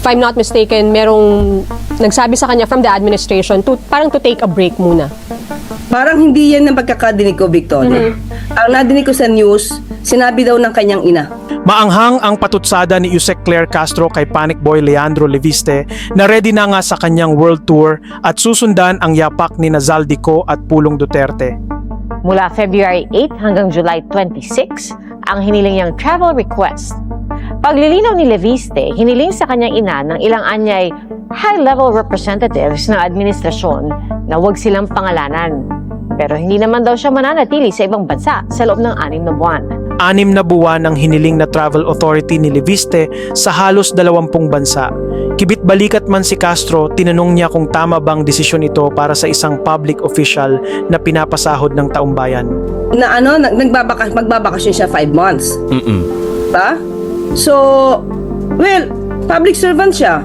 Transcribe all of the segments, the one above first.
I'm not mistaken, merong nagsabi sa kanya from the administration parang to take a break muna. Parang hindi yan ang pagkakadinig ko, Victoria. Ang nadinig ko sa news, sinabi daw ng kanyang ina. Maanghang ang patutsada ni Yusek Claire Castro kay Panic Boy Leandro Leviste na ready na nga sa kanyang world tour at susundan ang yapak ni Zaldico at Pulong Duterte. Mula February 8 hanggang July 26, ang hiniling niyang travel request. Paglilinaw ni Leviste, hiniling sa kanyang ina ng ilang anyay high-level representatives ng administrasyon na huwag silang pangalanan. Pero hindi naman daw siya mananatili sa ibang bansa sa loob ng 6 na buwan. 6 na buwan ang hiniling na travel authority ni Leviste sa halos 20 bansa. Kibit-balikat man si Castro, tinanong niya kung tama bang desisyon ito para sa isang public official na pinapasahod ng taumbayan. Na magbabakasyon siya 5 months. Ba? So, well, public servant siya.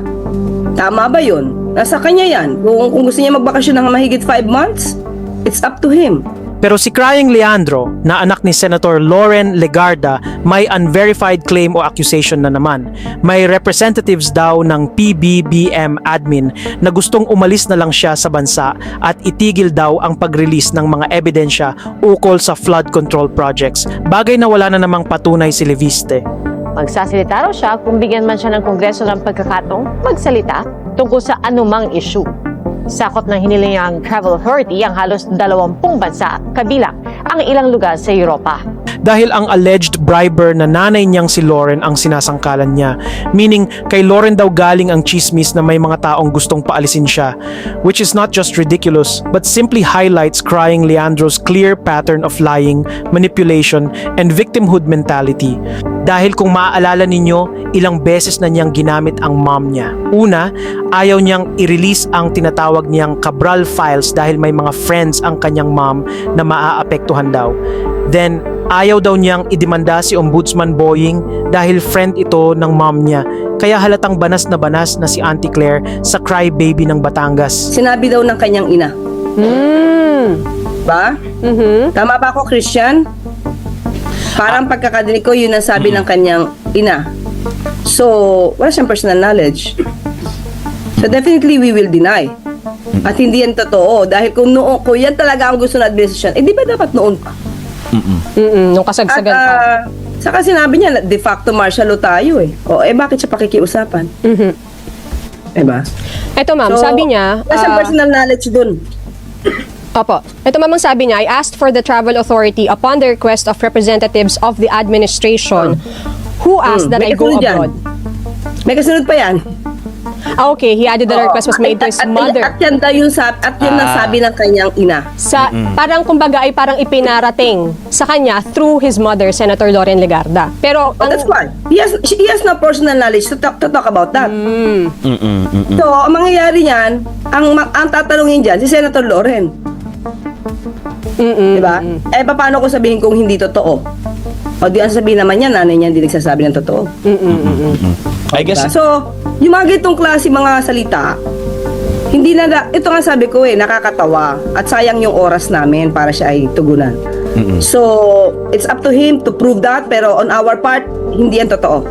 Tama ba yun? Nasa kanya yan. Kung gusto niya magbakasyon ng mahigit 5 months, it's up to him. Pero si Crying Leandro, na anak ni Senator Loren Legarda, may unverified claim o accusation na naman. May representatives daw ng PBBM admin na gustong umalis na lang siya sa bansa at itigil daw ang pag-release ng mga ebidensya ukol sa flood control projects. Bagay na wala na namang patunay si Leviste. Magsasalita raw siya kung bigyan man siya ng Kongreso ng pagkakataong magsalita tungkol sa anumang issue. Sakop ng hiniling ang travel authority ang halos 20 bansa, kabilang ang ilang lugar sa Europa. Dahil ang alleged briber na nanay niyang si Loren ang sinasangkalan niya. Meaning, kay Loren daw galing ang chismis na may mga taong gustong paalisin siya. Which is not just ridiculous, but simply highlights Crying Leandro's clear pattern of lying, manipulation, and victimhood mentality. Dahil kung maaalala ninyo, ilang beses na niyang ginamit ang mom niya. Una, ayaw niyang i-release ang tinatawag niyang Cabral files dahil may mga friends ang kanyang mom na maaapektuhan daw. Then, ayaw daw niyang idemanda si Ombudsman Boying dahil friend ito ng mom niya. Kaya halatang banas na si Auntie Claire sa crybaby ng Batangas. Sinabi daw ng kanyang ina. Ba? Tama ba ako, Christian? Parang pagkakadinig ko, yun ang sabi ng kanyang ina. So, wala siyang personal knowledge. So, definitely we will deny. At hindi yan totoo. Dahil kung yan talaga ang gusto ng administration, di ba dapat noon pa? Nung kasagsagan pa. Saka sinabi niya, de facto martial law tayo eh. Bakit siya pakikiusapan? Diba? Eto ma'am, sabi niya, wala siyang personal knowledge dun. Opo. Ito mamang sabi niya, I asked for the travel authority upon the request of representatives of the administration who asked that I go abroad. May kasunod pa yan. Okay, he added that the request was made to his mother. At yan nasabi ng kanyang ina. Parang kumbaga ay parang ipinarating sa kanya through his mother, Senator Loren Legarda. Pero That's why. He has no personal knowledge to talk about that. So, ang mangyayari niyan, ang tatanungin dyan, si Senator Loren. Diba? Paano ko sabihin kung hindi totoo? O di ang sabihin naman niya, nanay niya hindi nagsasabi ng totoo. I guess, So, yung mga gitong klase mga salita, hindi na, ito nga sabi ko nakakatawa at sayang yung oras namin para siya ay tugunan. So, it's up to him to prove that, pero on our part, hindi yan totoo.